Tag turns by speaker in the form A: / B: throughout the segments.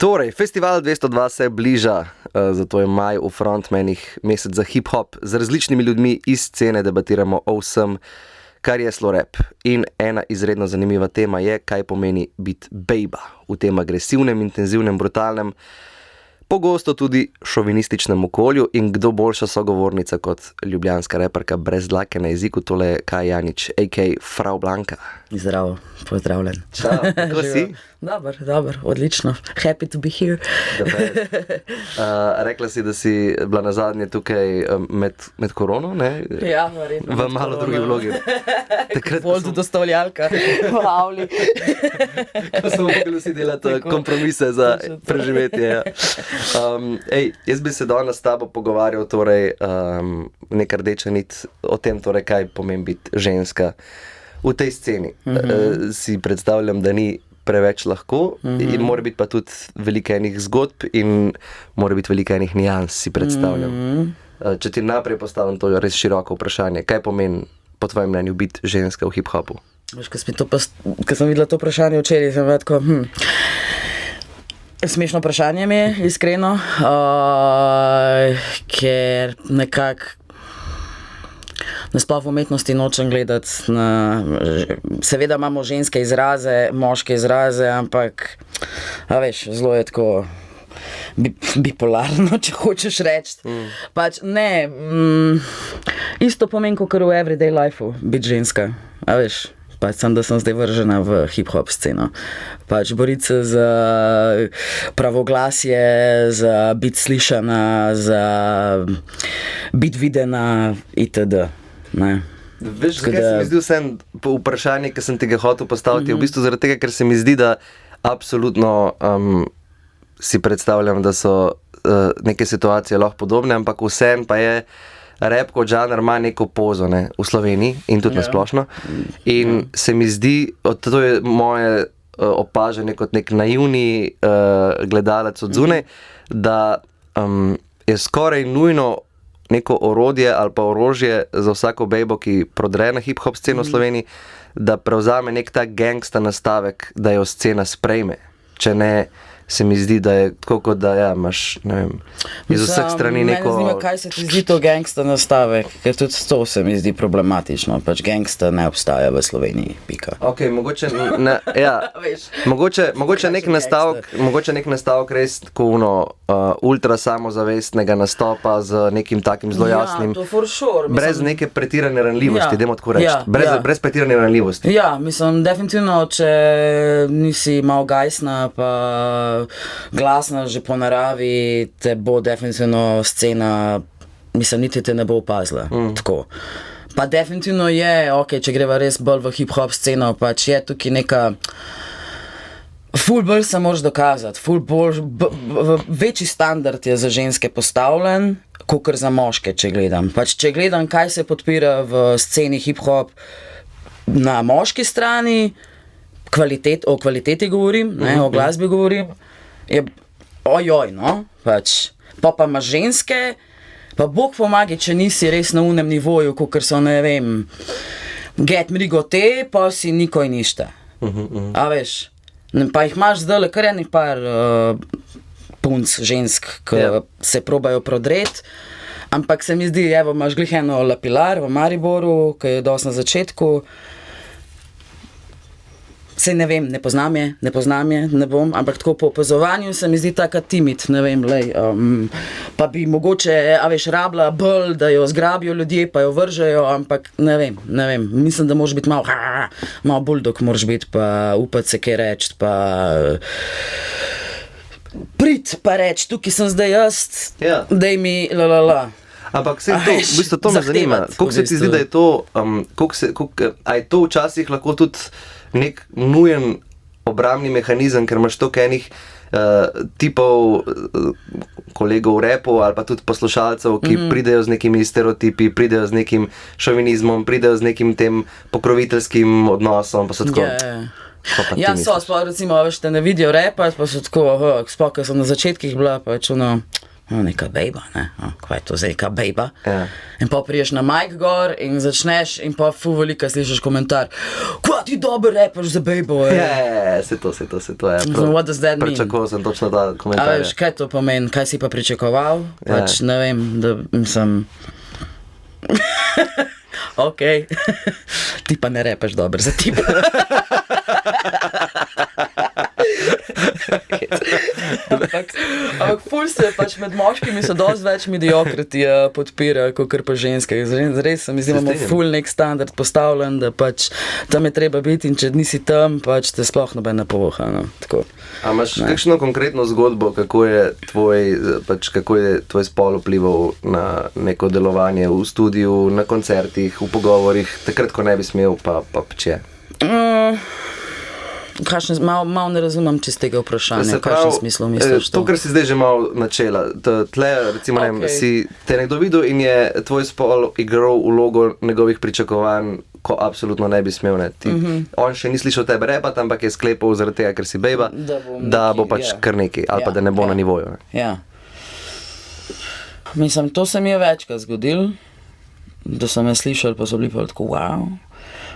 A: Torej, Festival 202 se bliža, zato je maj v frontmenih mesec za hip-hop. Z različnimi ljudmi iz scene debatiramo o vsem, kar je slow rap. In ena izredno zanimiva tema je, kaj pomeni biti bejba v tem agresivnem, intenzivnem, brutalnem, pogosto tudi šovinističnem okolju in kdo boljša sogovornica kot ljubljanska reperka brez dlake na jeziku, tole je Kaj Janič, a.k.a. Frau Blanka.
B: Zdravo, pozdravljen.
A: Čau, kako si?
B: Dobar, odlično. Happy to be here.
A: Rekla si, da si bila nazadnje tukaj med korono, ne?
B: Ja, verjetno.
A: V malo drugi vlogi.
B: Bolj dostavljalka v avli.
A: Ko smo mogli vsi delati kompromise za preživetje. Jaz bi se danes s tabo pogovarjal, torej neka rdeča nit o tem, torej, kaj pomeni biti ženska v tej sceni. Si predstavljam, da ni preveč lahko in mora biti pa tudi veliko enih zgodb in mora biti veliko enih nijans, si predstavljam. Če ti najprej postavim to res široko vprašanje, kaj pomeni po tvojem mnenju biti ženska v hip-hopu?
B: Veš, ko sem videla to vprašanje včeraj, sem bila tako, smešno vprašanje mi je, iskreno, ker nekako nasploh v umetnosti nočem gledati na... Seveda imamo ženske izraze, moške izraze, ampak, veš, zelo je tako bipolarno, če hočeš reči. Pač ne, isto pomeni, kakor v everyday lifeu biti ženska, veš. Pač sem, da sem zdaj vržena v hip-hop sceno. Pač boriti se za pravoglasje, za biti slišana, za biti videna itd. Ne.
A: Veš, kaj se mi zdi vsem vprašanje, ki sem ti ga hotel postaviti, v bistvu zaradi tega, ker se mi zdi, da absolutno si predstavljam, da so neke situacije lahko podobne, ampak vsem pa je rap kot žanr ima neko pozo, ne, v Sloveniji in tudi nasplošno. In se mi zdi, to je moje opažanje kot nek naivni gledalec od zunaj, da je skoraj nujno neko orodje ali pa orožje za vsako bejbo, ki prodre na hip-hop sceno v Sloveniji, da prevzame nek tak gangsta nastavek, da jo scena sprejme. Če ne, se mi zdi, da je tako kot da imaš, ne vem, iz vseh strani neko...
B: Mene zanima, kaj se ti zdi to gangsta nastavek, ker tudi to se mi zdi problematično, pač gangsta ne obstaja v Sloveniji, pika.
A: Ok, mogoče nek nastavek res tako ultra samozavestnega nastopa z nekim takim zelo jasnim...
B: Ja, to for sure.
A: Brez neke pretirane ranljivosti, dajmo tako reči. Brez pretirane ranljivosti.
B: Ja, mislim, definitivno, če nisi malo gajsna, pa glasna že po naravi, te bo definitivno scena, mislim, niti te ne bo opazila. Tako. Pa definitivno je, ok, če greva res bolj v hip-hop sceno, pač je tukaj neka ful bolj se moraš dokazati, ful bolj, večji standard je za ženske postavljen, kakor za moške, če gledam. Pač, če gledam, kaj se podpira v sceni hip-hop na moški strani, o kvaliteti govorim, ne, o glasbi govorim, je ojoj, no, pač. Pa imaš ženske, pa Bog pomagi, če nisi res na unem nivoju, kakor so, ne vem, Get Mrigo te, pa si nikoj ništa. A veš, pa jih imaš zdaj kar enih par punc žensk, ki se probajo prodreti, ampak se mi zdi, evo, imaš glih eno Lapilar v Mariboru, ki je dosti na začetku. Sej ne vem, ne poznam je, ne bom, ampak tako po opazovanju se mi zdi taka timid, ne vem, pa bi mogoče, veš, rabila bolj, da jo zgrabijo ljudje, pa jo vržejo, ampak ne vem, mislim, da moraš biti malo buldog moraš biti, pa upati se kaj reči, pa prid pa reči, tukaj sem zdaj jaz, daj mi
A: Ampak se to, v bistvu to me zanima, koliko se ti zdi, da je to, a je to včasih lahko tudi nek nujen obrambni mehanizem, ker imaš toliko enih tipov kolegov v rapu ali pa tudi poslušalcev, ki pridejo z nekimi stereotipi, pridejo z nekim šovinizmom, pridejo z nekim tem pokroviteljskim odnosom, pa so tako...
B: Ja, sploh recimo, veš, te ne vidijo rapa, pa so tako, sploh, ko so na začetkih bila, pa čuno, neka bejba, ne, kaj je to zdaj, neka bejba.
A: Ja.
B: In pa priješ na mic gor in začneš in pa ful velika slišiš komentar, kva ti dobro repaš za bejbo,
A: Se to je.
B: What does that mean?
A: Pričakoval sem točno ta komentar.
B: A veš, kaj to pomeni, kaj si pa pričakoval? Pač ne vem, da sem... Ok, ti pa ne repaš dobro za tipa. Ampak ful se pač med moškimi so dosti več mediokritija podpira, kot pa ženske. Res se mi zdi, imamo ful nek standard postavljen, da pač tam je treba biti in če nisi tam, pač te sploh noben ne povoha. No.
A: A imaš kakšno konkretno zgodbo, kako je tvoj spol vplival na neko delovanje v studiu, na koncertih, v pogovorih, takrat, ko ne bi smel, pa če?
B: Malo ne razumem čez tega vprašanja, v kakšnem smislu misliš to?
A: To, kar si zdaj že malo načela. Tle, recimo, si te nekdo videl in je tvoj spol igral vlogo njegovih pričakovanj, ko absolutno ne bi smel. On še ni slišal tebe repati, ampak je sklepal zaradi tega, ker si bejba, da bo pač kar nekaj, ali pa da ne bo na nivoju.
B: Ja. Mislim, to se mi je večkrat zgodilo, da sem je slišal, pa so bili pa tako, wow.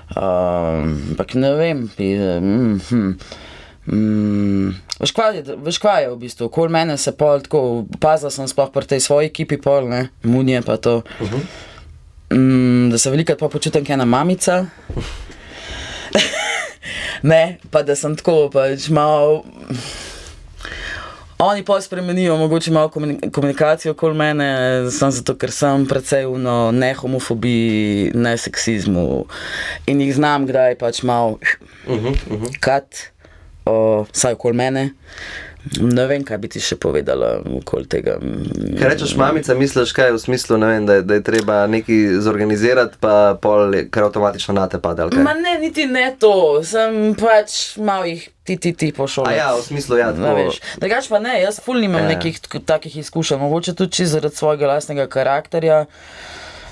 B: Ampak ne vem, veš kva je v bistvu, okoli mene se pol tako, pazila sem sploh pri tej svoji ekipi pol, ne, Munje pa to, da se velikrat pa počutim kot ena mamica, ne, pa da sem tako pač malo, oni pa spremenijo mogoče malo komunikacijo okoli mene, samo zato, ker sem precej ne homofobiji, ne seksizmu in jih znam kdaj pač malo kat, saj okoli mene. Ne vem, kaj bi ti še povedala okoli tega.
A: Kaj rečeš mamica, misliš kaj v smislu, ne vem, da je treba nekaj zorganizirati, pa pol kar avtomatično na te pade, ali kaj?
B: Ma ne, niti ne to, sem pač malo jih ti pošolati.
A: A ja, v smislu, ja, tako.
B: Drugač pa ne, jaz ful nimam nekih takih izkušenj, mogoče tudi zaradi svojega lastnega karakterja.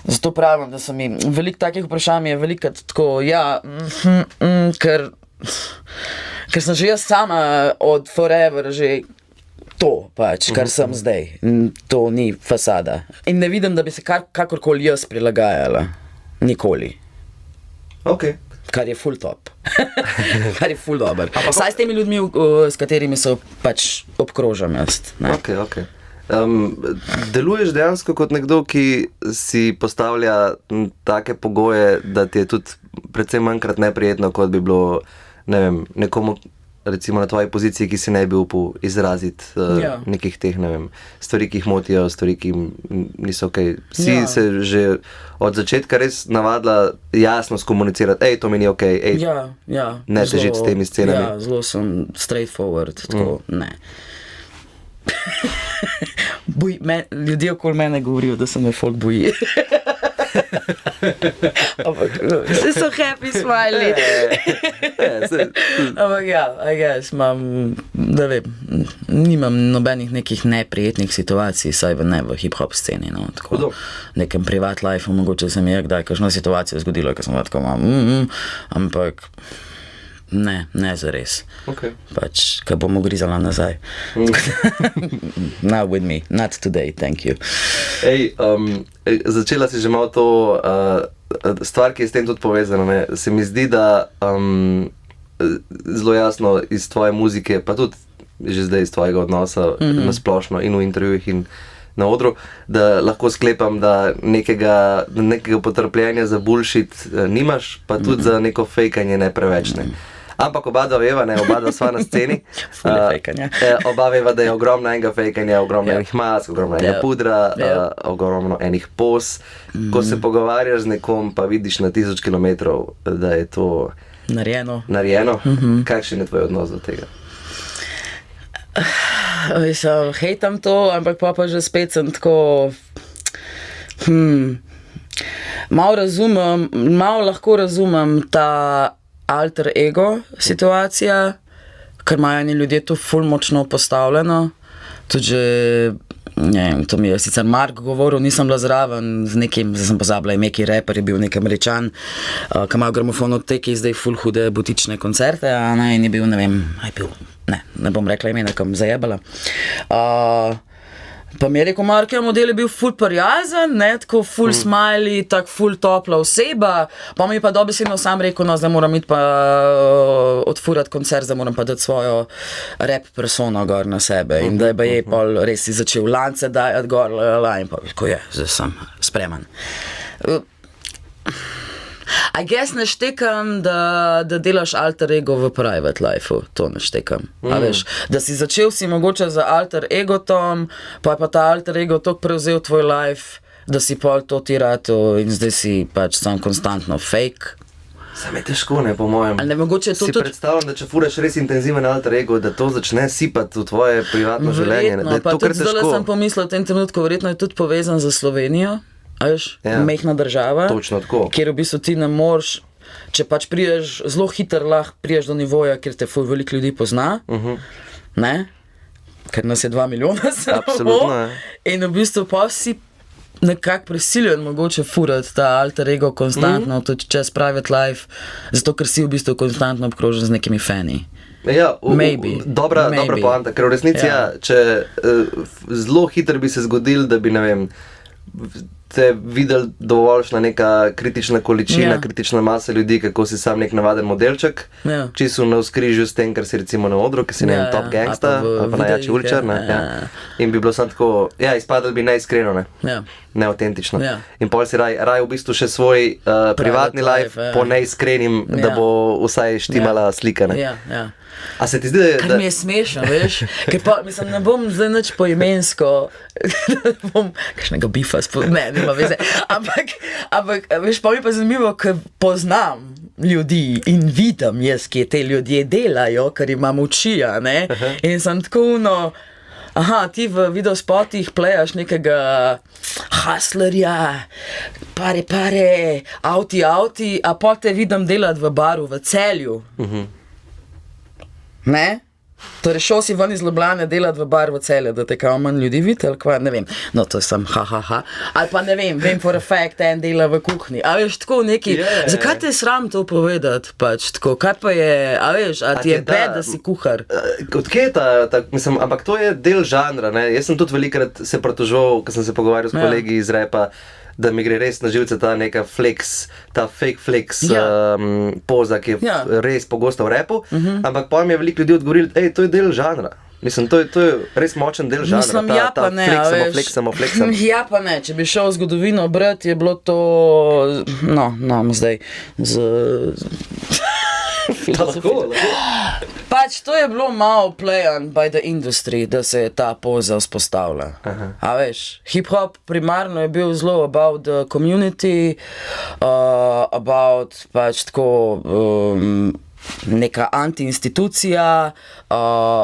B: Zato pravim, da so mi veliko takih vprašanj je veliko tako, ja, ker sem že jaz sama od forever že to pač, kar sem zdaj. To ni fasada. In ne vidim, da bi se kakorkoli jaz prilagajala. Nikoli.
A: Ok.
B: Kar je ful top. Kar je ful dober. Saj s temi ljudmi, s katerimi so pač obkrožam jaz.
A: Ok. Deluješ dejansko kot nekdo, ki si postavlja take pogoje, da ti je tudi predvsem manjkrat neprijetno, kot bi bilo, ne vem, nekomu recimo na tvoji poziciji, ki si ne bi upal izraziti nekih teh, ne vem, stvari, ki jih motijo, stvari, ki niso okej. Si se že od začetka res navadila jasno skomunicirati, to mi ni okej, ne težiti s temi scenami.
B: Ja, zelo sem straightforward, tako, ne. Ljudje okoli mene govorijo, da se me folk boji. Vsi so happy, smiley. Ampak ja, I guess, da vem, nimam nobenih nekih neprijetnih situacij, saj ne v hip-hop sceni, no, tako, nekem privat life, mogoče se mi je kdaj kakšna situacija zgodila, ko sem tako ampak ne zares. Pač, ko bomo grizala nazaj. Not with me, not today, thank you.
A: Začela si že malo to stvar, ki je s tem tudi povezana. Ne? Se mi zdi, da zelo jasno iz tvoje muzike, pa tudi že zdaj iz tvojega odnosa na splošno in v intervjujih in na odru, da lahko sklepam, da nekega potrpljenja za bullshit nimaš, pa tudi za neko fejkanje ne preveč. Ne? Ampak oba veva, sva na sceni. Oba veva, da je ogromno enega fejkanja, ogromno enih mask, ogromno enega pudra, ogromno enih pos. Ko se pogovarjaš z nekom, pa vidiš na 1000 kilometrov, da je to narejeno. Kakšen je tvoj odnos do tega?
B: Hejtam to, ampak pa že spet sem tako... Malo lahko razumem ta alter ego situacija, ker imajo eni ljudje to ful močno postavljeno. Tudi že, ne vem, to mi je sicer Mark govoril, nisem bila zraven z nekim, zdaj sem pozabila, neki reper je bil nek Američan, ki ima v gramofonoteki zdaj ful hude butične koncerte, in je bil, ne vem, ne bom rekla imena, kam zajebala. Pa mi je rekel, Mark, model je bil ful prijazen, ne, tako ful smiley, tako ful topla oseba, pa mi je pa dobesedno sam rekel, no, zdaj moram iti pa odfurati koncert, zdaj moram pa dati svojo rap persono gor na sebe in da je pol res si začel lance dajati gor, in pa ko je, zdaj sem spreman. I guess ne štekam, da delaš alter ego v private life-u, to ne štekam. A veš, da si začel si mogoče za alter egotom, pa je pa ta alter ego tok prevzel tvoj life, da si pol to ti ratu in zdaj si pač sam konstantno fake.
A: Sam je težko, ne, po mojem.
B: Ali ne mogoče to
A: si
B: tudi...
A: predstavljam, da če furaš res intenziven alter ego, da to začne sipati v tvoje privatno življenje.
B: Verjetno, pa tudi zdaj sem pomislil v tem trenutku, verjetno je tudi povezan za Slovenijo. Veš, mehna država, kjer v bistvu ti ne moreš, če pač priješ zelo hitro, lahko priješ do nivoja, kjer te ful veliko ljudi pozna, ne? Ker nas je 2 milijona samo. In v bistvu pa si nekako prisiljen mogoče furati ta alter ego konstantno, tudi čez private life, zato ker si v bistvu konstantno obkrožen z nekimi fani.
A: Ja, dobra poanta, ker v resnici če zelo hitro bi se zgodil, da bi, ne vem, te videli dovoljšna neka kritična količina, kritična masa ljudi, kako si sam nek navaden modelček, čisto na vzkrižju s tem, kar si recimo na odru, ker si ne top gangsta, ali pa najjači uličar, in bi bilo samo tako, izpadali bi neiskreno, neautentično. In pol si raj v bistvu še svoj privatni life po neiskrenim, da bo vsaj štimala slika, ne. A se ti zdi,
B: kar mi je smešno, veš, ker pa, mislim, ne bom zdaj nič poimensko, da bom kakšnega bifa nima veze, ampak, veš, pa mi pa zanimivo, ker poznam ljudi in vidim jaz, kje te ljudje delajo, ker imam oči, ne, in sem tako, ti v videospotih plejaš nekega hustlerja, pare, auti, a pa te vidim delati v baru v Celju. Ne? Torej šel si ven iz Ljubljane delati v bar v Celju, da te kao manj ljudi vidi, ali kva, ne vem. No, to sem ali pa ne vem for a fact, en dela v kuhinji. A veš, tako neki, zakaj te je sram to povedati, pač tako, kaj pa je, a veš, a ti je bed, da si kuhar?
A: Odkje je mislim, ampak to je del žanra, ne, jaz sem tudi velikrat se pritoževal, ko sem se pogovarjal s kolegi iz repa, da mi gre res na živce ta neka flex, ta fake flex poza, ki je res pogosta v repu, ampak pa mi je veliko ljudi odgovorili, to je del žanra. Mislim, to je res močen del žanra.
B: Mislim, pa ne,
A: fleksamo.
B: Ja pa ne, če bi šel v zgodovino brati, je bilo to, zdaj, Pač to je bilo malo play on by the industry, da se je ta poza vzpostavila. A veš, hip-hop primarno je bil zelo about the community, about pač tako neka anti-institucija,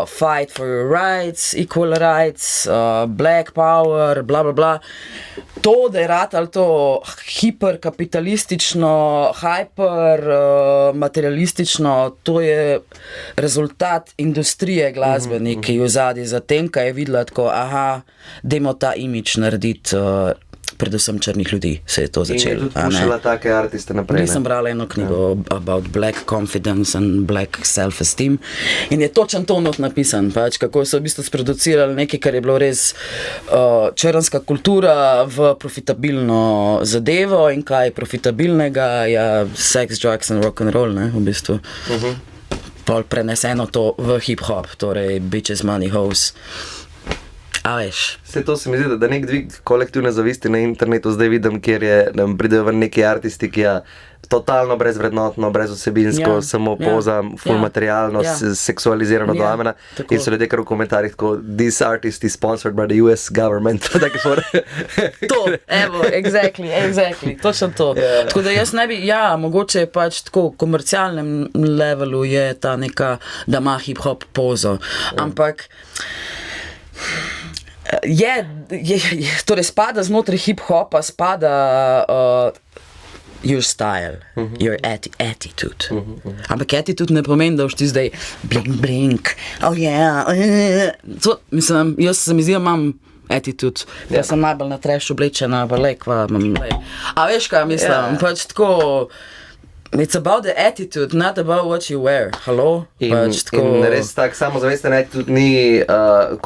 B: fight for your rights, equal rights, black power, bla bla bla. To, da je ratal to hiperkapitalistično, materialistično, to je rezultat industrije glasbenih, ki je v zadnji za tem, kaj je videla tako, dajmo ta imidž narediti, predvsem črnih ljudi se je to začelo.
A: In je tudi pušila take artiste naprej.
B: Nisem brala eno knjigo about black confidence and black self-esteem in je točen to not napisan, pač, kako so v bistvu sproducirali nekaj, kar je bilo res črnska kultura v profitabilno zadevo in kaj profitabilnega, sex, drugs and rock and roll, ne, v bistvu. Pol preneseno to v hip-hop, torej bitches, money, hoes. A veš.
A: Vse to se mi zdi, da nek dvig kolektivne zavisti na internetu zdaj vidim, kjer je, da pridejo ven neki artisti, ki je totalno brezvrednotno, brezosebinsko, samo poza, full materialno, seksualizirano do amena. In so ljudje kar v komentarjih tako, this artist is sponsored by the US government.
B: To, evo, exactly, točno to. Tako da jaz ne bi, mogoče je pač tako, v komercialnem levelu je ta neka, da ima hip-hop pozo, ampak torej spada znotraj hip-hopa, spada your style, your attitude. Ampak attitude ne pomeni, da boš ti zdaj blink, mislim, jaz se mi zdi, imam attitude, pa sem najbolj na trash oblečena, pa lekva, a veš kaj mislim, pač tako, It's about the attitude, not about what you wear. Hello?
A: In res tak samozavesten attitude ni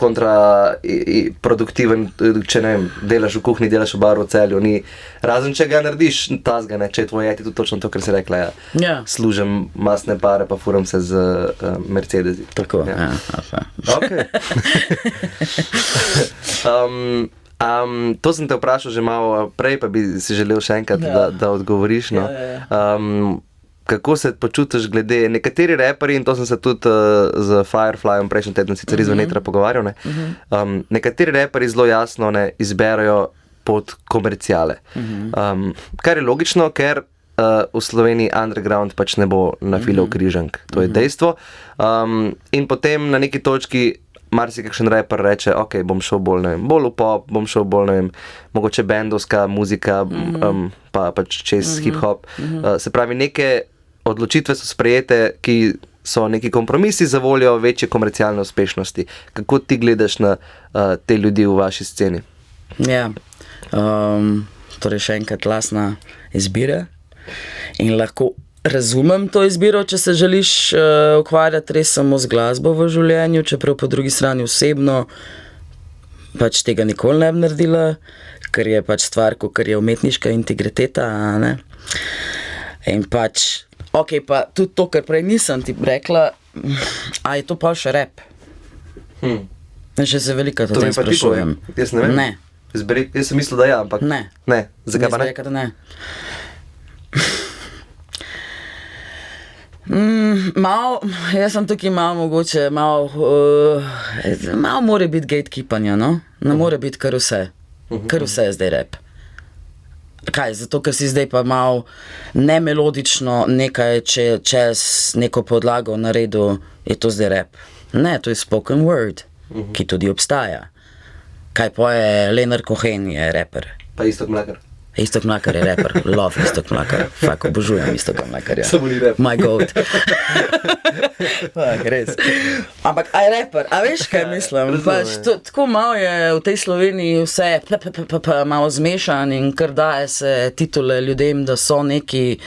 A: kontraproduktiven, če ne vem, delaš v kuhinji, delaš v baru v Celju, ni, razen če ga narediš tazga, ne, če je tvoj attitude točno to, kar si rekla, ja. Služim masne pare, pa furam se z Mercedesi.
B: Tako, ja.
A: Okay. To sem te vprašal že malo prej, pa bi si želel še enkrat, da odgovoriš. No. Kako se počutiš glede nekateri reperi, in to sem se tudi z Fireflyom prejšnji teden sicer izven etra pogovarjal, ne. Nekateri reperi zelo jasno ne izberajo pot komerciale. Kar je logično, ker v Sloveniji underground pač ne bo nafilal križank. To je dejstvo. In potem na neki točki marsikakšen reper reče, ok, bom šel bolj, ne vem, bolj v pop, bom šel bolj, ne vem, mogoče bendovska muzika, pa pač čez hip-hop. Se pravi, neke odločitve so sprejete, ki so neki kompromisi za voljo večje komercialne uspešnosti. Kako ti gledaš na te ljudi v vaši sceni?
B: Ja, torej še enkrat lastna izbira in lahko razumem to izbiro, če se želiš ukvarjati res samo z glasbo v življenju, čeprav po drugi strani osebno pač tega nikoli ne bi naredila, ker je pač stvar, ker je umetniška integriteta, ne? In pač, ok, pa tudi to, kar prej nisem ti rekla, a je to pa še rap? Še se veliko o tem sprašujem.
A: Jaz ne vem.
B: Ne.
A: Jaz sem mislil, da ja, ampak
B: ne.
A: Zakaj pa ne?
B: Jaz bi rekel, da ne. Jaz sem tukaj malo mogoče, malo more biti gatekeepanja, no? Ne more biti kar vse je zdaj rap. Kaj, zato ker si zdaj pa malo nemelodično nekaj čez neko podlago naredil, je to zdaj rap. Ne, to je spoken word, ki tudi obstaja. Kaj poje Leonard Cohen je rapper.
A: Pa Iztok Mlakar.
B: Iztok Mlakar je rapper, love Iztok Mlakar, fakt obožujem Istoka Mlakarja.
A: Samo ni rap.
B: My goat. Res. Ampak aj rapper, a veš kaj mislim? Pač, tako malo je v tej Sloveniji vse malo zmešan in kar daje se titule ljudem, da so neki.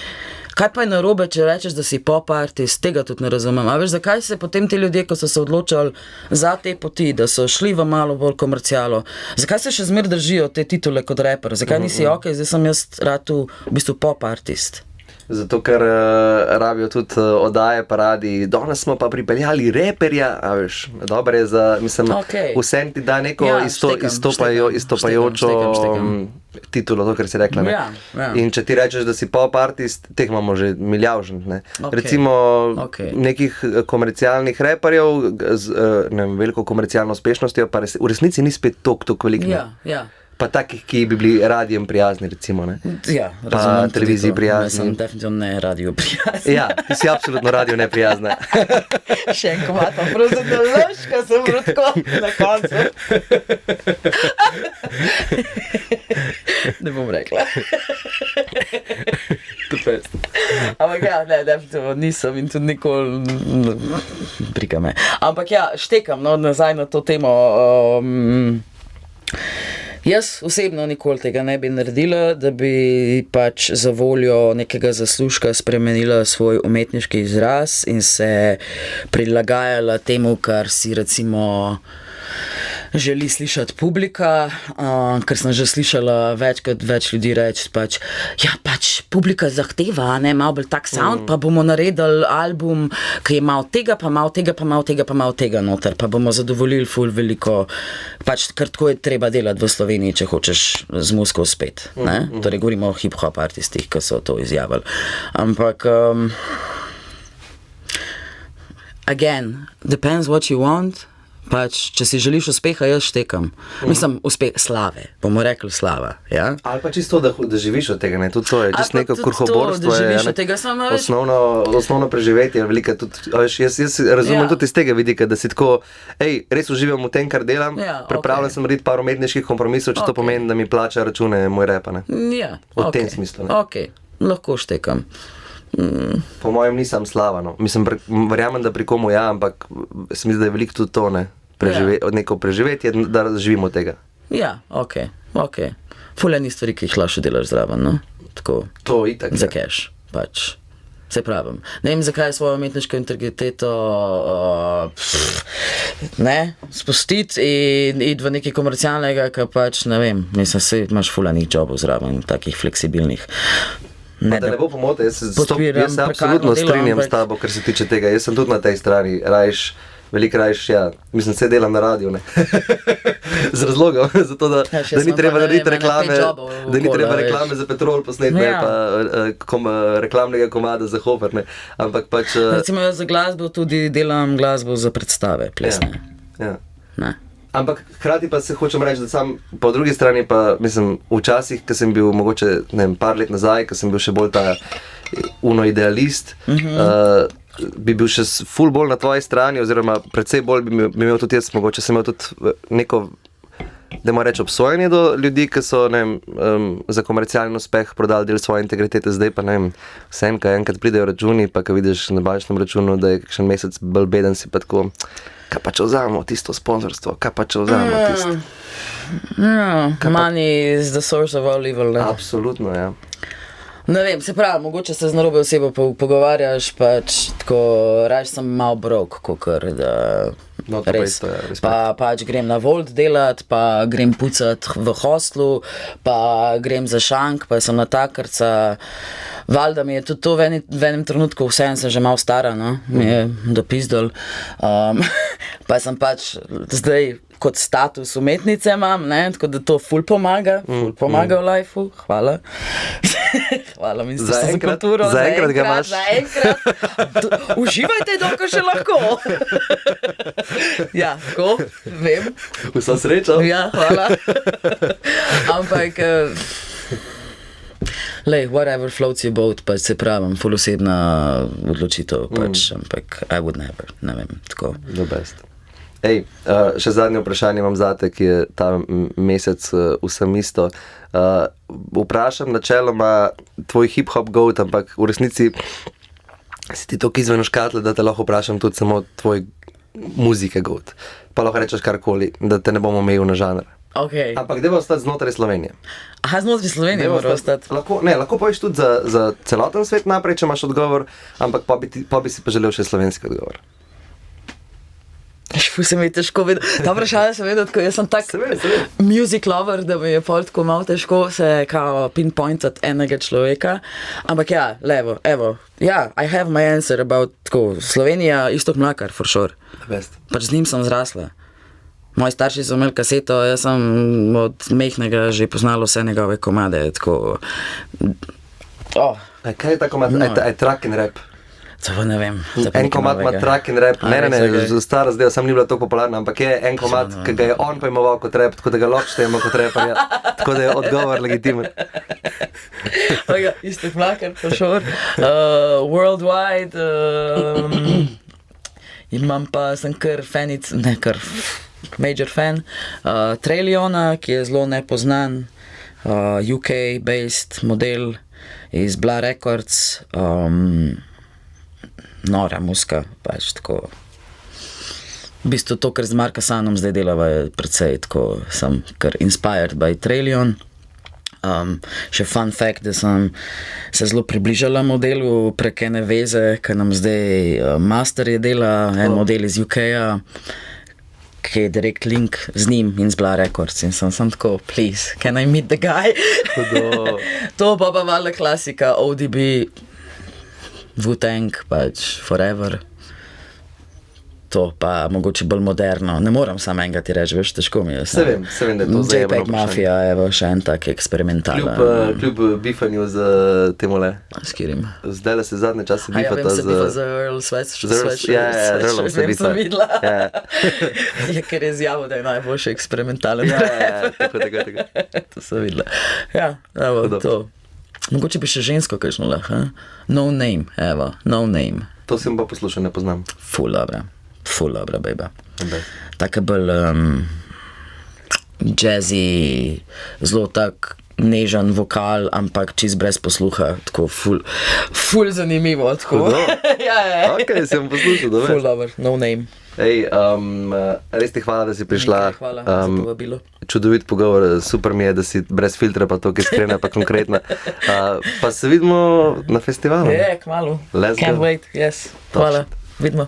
B: Kaj pa je narobe, če rečeš, da si pop artist, tega tudi ne razumem. A veš, zakaj se potem ti ljudje, ko so se odločali za te poti, da so šli v malo bolj komercialo, zakaj se še zmer držijo te titule kot rapper? Zakaj nisi, ok, zdaj sem jaz rad v bistvu pop artist?
A: Zato, ker rabijo tudi oddaje, paradi, danes smo pa pripeljali reperja, a veš, dobro je za, mislim, vsem ti da neko izstopajočo titulo, to, kar si rekla, ne. In če ti rečeš, da si pop artist, teh imamo že milijavžen, ne. Recimo nekih komercialnih reperjev z, ne vem, veliko komercialno uspešnostjo, pa v resnici ni spet toliko veliko, ne.
B: Ja.
A: Pa takih, ki bi bili radijem prijazni, recimo, ne?
B: Ja, razumem.
A: Pa televiziji prijazni.
B: Sem definitivno ne radio prijazni.
A: Ja, ti si absolutno radio neprijazna.
B: Še en komat, pa prosim, da ložka sem rudko na koncu. Ne bom rekla. Ampak ja, ne, definitivno nisem in tudi nikoli briga me. Ampak ja, štekam, no, nazaj na to temo. Jaz osebno nikoli tega ne bi naredila, da bi pač za voljo nekega zaslužka spremenila svoj umetniški izraz in se prilagajala temu, kar si recimo želi slišati publika, ker sem že slišala več ljudi reči pač, ja pač publika zahteva, ne, malo bolj tak sound, pa bomo naredili album, ki je malo tega, pa malo tega, pa malo tega, pa malo tega noter, pa bomo zadovoljili ful veliko, pač kar tako je treba delati v Sloveniji, če hočeš z muziko spet, ne, torej govorimo o hip-hop artistih, ki so to izjavili, ampak again, depends what you want. Pač, če si želiš uspeha, jaz štekam. Mislim, uspeh, slave, bomo rekli slava, ja? Ali
A: pa čisto, da živiš od tega, ne? Tudi to je, čisto neko kurhoborstvo je, osnovno preživetje je velika, tudi, jaz razumem tudi iz tega vidika, da si tako, res uživam v tem, kar delam, pripravljen sem narediti par umetniških kompromisov, če to pomeni, da mi plača račune moj repa, ne?
B: Ja,
A: v tem smislu, ne?
B: Ok, lahko štekam.
A: Po mojem nisem slava, no. Mislim, verjamem, da pri komu ja, ampak se mi zdi, da je veliko tudi to, ne, neko preživetje, da živimo od tega.
B: Ja, ok. Ful enih stvari, ki jih lahko delaš zraven, no, tako.
A: To itak,
B: za cash, pač. se pravim. Ne vem, zakaj svojo umetniško integriteto spustiti in iti v nekaj komercialnega, ki pač, ne vem, mislim, se imaš fulanih jobov zraven, takih fleksibilnih.
A: Da ne bo pomote, jaz se absolutno strinjam s tabo, kar se tiče tega. Jaz sem tudi na tej strani, veliko rajš, mislim, se delam na radiju, ne. Z razlogom, zato da ni treba narediti reklame, da ni treba reklame za Petrol posneti, ne, pa reklamnega komada za Hofer, ne. Ampak pač...
B: Recimo jaz za glasbo tudi delam glasbo za predstave, plesne.
A: Ja.
B: Ne.
A: Ampak hkrati pa se hočem reči, da sam po drugi strani pa, mislim, včasih, ko sem bil mogoče, ne vem, par let nazaj, ko sem bil še bolj ta idealist, bi bil še ful bolj na tvoji strani, oziroma predvsej bolj bi imel tudi jaz, mogoče sem imel tudi neko, da moram reči, obsojanje do ljudi, ki so, ne vem, za komercialni uspeh prodali del svoje integritete, zdaj pa, ne vem, vsem, kaj enkrat pridejo računi, pa ko vidiš na bančnem računu, da je kakšen mesec bolj beden, si pa tako, kaj pa če vzamemo tisto sponzorstvo, kaj pa če vzamemo tisto.
B: Money is the source of all evil, ne?
A: Absolutno, ja.
B: Ne vem, se pravi, mogoče se z narobe osebo pogovarjaš, pač tako, raje sem mal brok, kakor da...
A: No, to
B: res.
A: Pa isto, ja,
B: pa pač grem na Volt delat, pa grem pucat v hostlu, pa grem za šank, pa sem natakarca. Valjda mi je tudi to v enem trenutku, vseeno sem že malo stara, no, mi je dopizdol. Pa sem pač zdaj kot status umetnice imam, ne, tako da to ful pomaga v lifeu, hvala. Hvala Ministrstvo za kulturo.
A: Zaenkrat ga imaš.
B: Zaenkrat. Uživajte, dokaj še lahko. Ja, tako, vem.
A: Vso srečo.
B: Ja, hvala. Ampak, whatever floats your boat, pač se pravim, ful osebna odločitev, pač, ampak I would never, ne vem, tako.
A: The best. Ej, še zadnje vprašanje imam zate, ki je ta mesec vsem isto. Vprašam načeloma tvoj hip-hop goat, ampak v resnici si ti toliko izven škatle, da te lahko vprašam tudi samo tvoj muzike goat. Pa lahko rečeš karkoli, da te ne bomo omejil na žanr.
B: Okay.
A: Ampak deva ostati znotraj Slovenije.
B: Aha, znotraj Slovenije mora ostati.
A: Lahko poveš tudi za celoten svet naprej, če imaš odgovor, ampak pa bi si pa želel še slovenski odgovor.
B: Ful se mi je težko vedeti. Ta vprašanja sem vedel, jaz sem tak music lover, da mi je pol tako malo težko se kao pinpointat enega človeka. Ampak ja, evo, ja, I have my answer about tako, Slovenija, Iztok Mlakar, for sure. Pač z njim sem zrasla. Moji starši so imeli kaseto, jaz sem od mehkega že poznala vse njegove komade, tako...
A: Kaj je ta komad? Aj track and rap?
B: To pa ne vem.
A: En komad ima track and rap, stara zdaj, sam ni bila tako popularna, ampak je en komad, ki ga je on pojmoval kot rap, tako da ga lahko štejemo kot raparja, tako da je odgovor legitimen.
B: Iztok Mlakar, for sure. Worldwide, imam pa, sem kar fanic, ne kar major fan, Trayliona, ki je zelo nepoznan, UK-based model iz Bla Records, nora muska, pač tako. V bistvu to, kar z Markasanom zdaj delava, je precej tako, sem kar inspired by Traylion. Še fun fact, da sem se zelo približala modelu prek ene veze, ki nam zdaj master je dela, en model iz UK-a, ki je direkt link z njim in z Bla Records in sem tako, please, can I meet the guy? To pa valjda klasika, ODB, Wu-Tang, pač Forever. To pa mogoče bolj moderno. Ne moram samo enega ti reči, veš, težko mi je.
A: Se vem, da je to zajebno
B: JPEG Mafia, evo, še en tak eksperimentalen.
A: Kljub bifanju z temole.
B: S kirim?
A: Zdaj se zadnje čase bifata
B: vem, se bifa z Earl Sweatshirt.
A: Ja, Earlom se bifa.
B: Vem, sem videla. Ja, ker je izjavil, da je najboljši eksperimentalen.
A: Ja, tako.
B: To sem videla. Ja, evo, to. Mogoče bi še žensko kakšno lahko, No Name, evo, No Name.
A: To sem pa poslušal, ne poznam.
B: Ful dobra, bejba. Taka bolj jazzy, zelo tak nežen vokal, ampak čist brez posluha, tako ful zanimivo, tako. Ja.
A: Ok, sem poslušal, dobro.
B: Ful dober, No Name.
A: Ej, res ti hvala, da si prišla.
B: Hvala za povabilo.
A: čudovit pogovor, super mi je, da si brez filtra, pa to, ki iskrena, pa konkretna. Pa se vidimo na festivalu.
B: Kmalu.
A: Let's
B: Can't
A: go.
B: wait, yes. Hvala, vidimo.